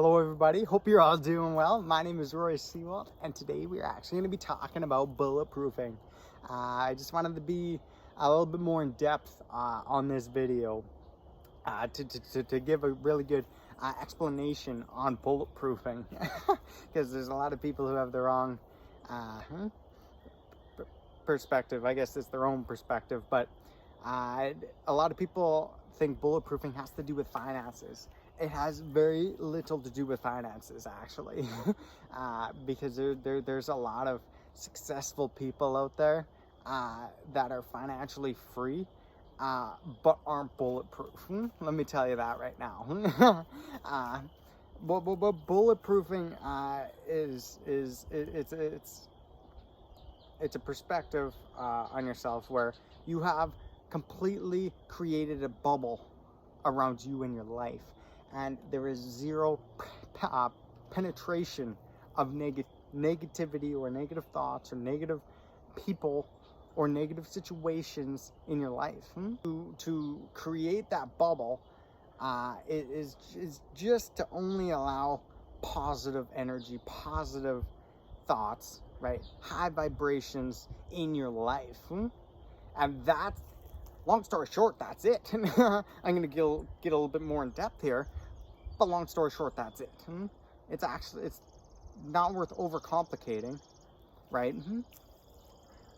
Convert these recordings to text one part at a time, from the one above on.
Hello everybody, hope you're all doing well. My name is Roy Seawald and today we're actually going to be talking about bulletproofing. I just wanted to be a little bit more in depth on this video to give a really good explanation on bulletproofing because there's a lot of people who have the wrong perspective. I guess it's their own perspective, but a lot of people think bulletproofing has to do with finances. It has very little to do with finances, actually, because there's a lot of successful people out there that are financially free, but aren't bulletproof. Let me tell you that right now. But bulletproofing it's a perspective on yourself where you have completely created a bubble around you and your life. And there is zero penetration of negativity or negative thoughts or negative people or negative situations in your life. To create that bubble is just to only allow positive energy, positive thoughts, right? High vibrations in your life. And that's, long story short, that's it. I'm going to get a little bit more in depth here. But long story short, that's it. It's not worth overcomplicating, right?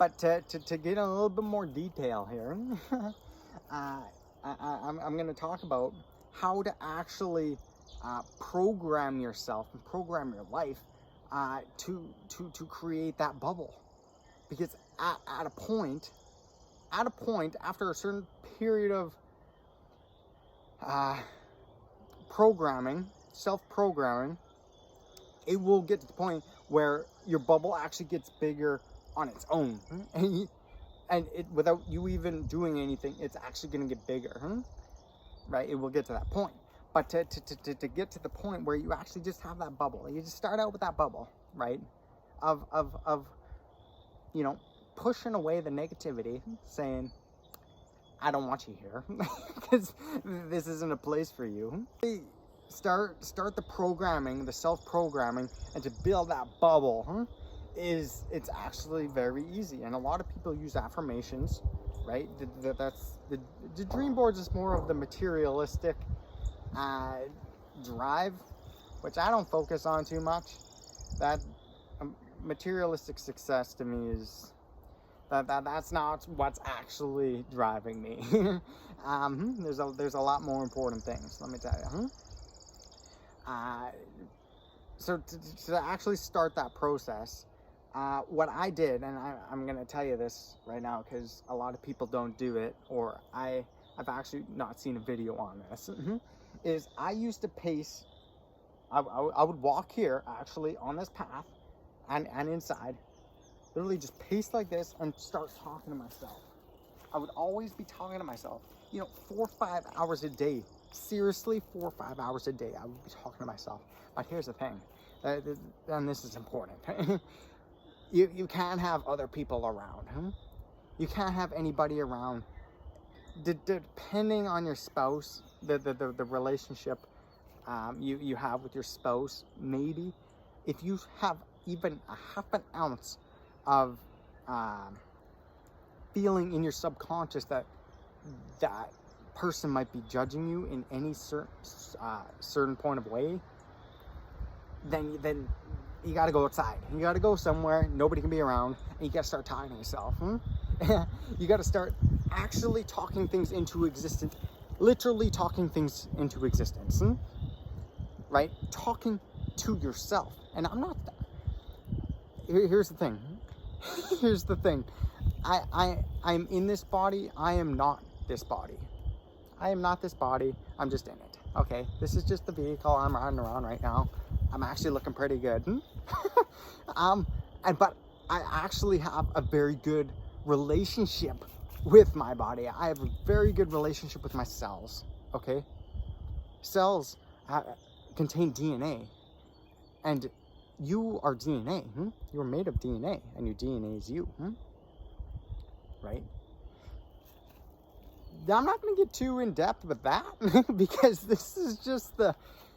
But to get a little bit more detail here, I'm going to talk about how to actually program yourself and program your life to create that bubble. Because at a point, after a certain period of programming, self-programming, it will get to the point where your bubble actually gets bigger on its own, and it, without you even doing anything, it's actually going to get bigger, right? It will get to that point. But to get to the point where you actually just have that bubble, you just start out with that bubble, right? Of you know, pushing away the negativity, saying, I don't want you here because this isn't a place for you. Start the programming, the self-programming, and to build that bubble it's actually very easy. And a lot of people use affirmations, right? That's the dream boards is more of the materialistic drive, which I don't focus on too much. That materialistic success to me is that's not what's actually driving me. There's a lot more important things, let me tell you. So to actually start that process, what I did, and I'm gonna tell you this right now because a lot of people don't do it, or I've actually not seen a video on this, is I used to pace. I would walk here actually on this path and inside, literally just pace like this and start talking to myself. I would always be talking to myself, 4 or 5 hours a day. Seriously, 4 or 5 hours a day, I would be talking to myself. But here's the thing, and this is important. You can't have other people around. You can't have anybody around. Depending on your spouse, the relationship you have with your spouse, maybe if you have even a half an ounce of feeling in your subconscious that person might be judging you in any certain point of way, then you got to go outside. You got to go somewhere nobody can be around, and you got to start talking to yourself. You got to start actually talking things into existence, literally talking things into existence, right? Talking to yourself. And I'm not. Here's the thing. Here's the thing. I'm in this body. I am not this body. I am not this body. I'm just in it. Okay, this is just the vehicle I'm riding around right now. I'm actually looking pretty good. But I actually have a very good relationship with my body. I have a very good relationship with my cells. Okay, cells contain DNA, and you are DNA. You're made of DNA, and your DNA is you. Right? I'm not going to get too in depth with that because this is just the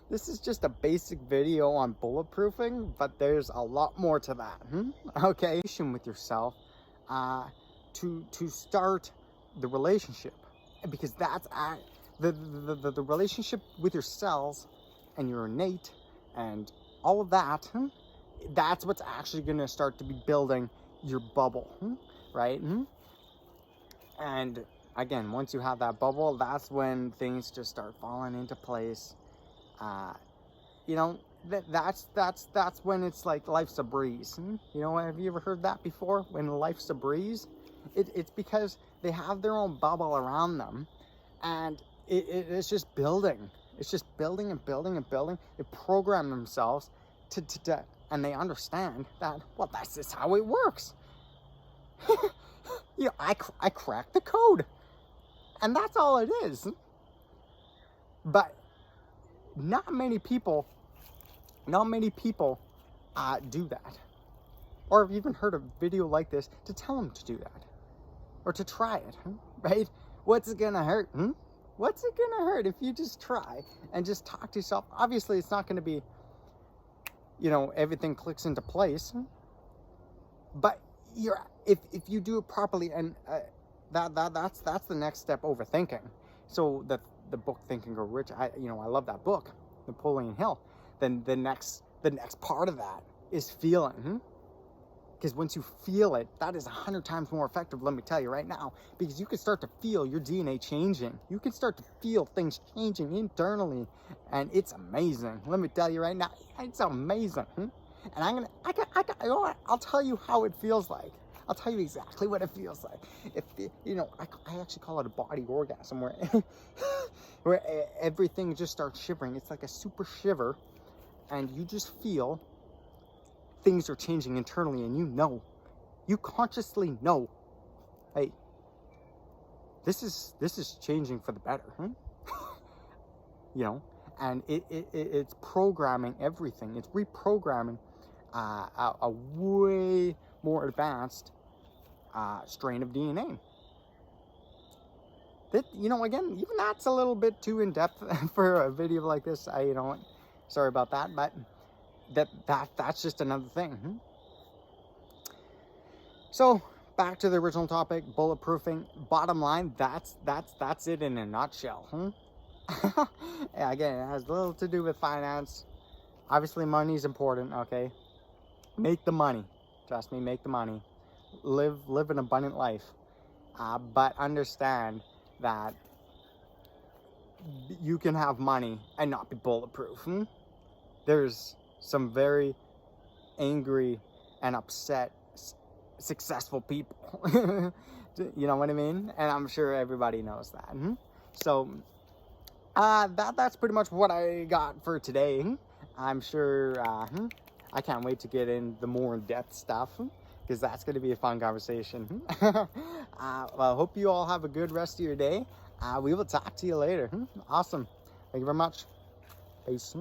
this is just a basic video on bulletproofing, but there's a lot more to that. Okay, with yourself, to start the relationship, because that's the relationship with your cells and your innate and all of that. That's what's actually going to start to be building your bubble, right? And again, once you have that bubble, that's when things just start falling into place. You know, that's when it's like life's a breeze. You know, have you ever heard that before? When life's a breeze, it's because they have their own bubble around them, and it's just building. It's just building and building and building. They program themselves to and they understand that, well, that's just how it works. You know, I cracked the code, and that's all it is. But not many people do that, or have even heard a video like this to tell them to do that, or to try it, right? What's it gonna hurt? What's it gonna hurt if you just try and just talk to yourself? Obviously, it's not gonna be, you know, everything clicks into place, but if you do it properly, and that's the next step over thinking. So the book Think and Grow Rich, I love that book, Napoleon Hill. Then the next part of that is feeling, because once you feel it, that is 100 times more effective, let me tell you right now, because you can start to feel your DNA changing. You can start to feel things changing internally, and it's amazing. Let me tell you right now, it's amazing. And I'll tell you how it feels like. I'll tell you exactly what it feels like. I actually call it a body orgasm, where everything just starts shivering. It's like a super shiver, and you just feel things are changing internally, and you consciously know, hey, this is changing for the better, you know, and it's programming everything. It's reprogramming a way more advanced strain of DNA. That, you know, again, even that's a little bit too in depth for a video like this. Sorry about that, but that's just another thing. So back to the original topic, bulletproofing. Bottom line, that's it in a nutshell. Again, it has little to do with finance. Obviously, money is important. Okay, make the money. Trust me, make the money. Live an abundant life. But understand that you can have money and not be bulletproof. There's some very angry and upset successful people. You know what I mean? And I'm sure everybody knows that. So that's pretty much what I got for today. I'm sure I can't wait to get in the more in-depth stuff, because that's going to be a fun conversation. Well, I hope you all have a good rest of your day. We will talk to you later. Awesome. Thank you very much. Peace.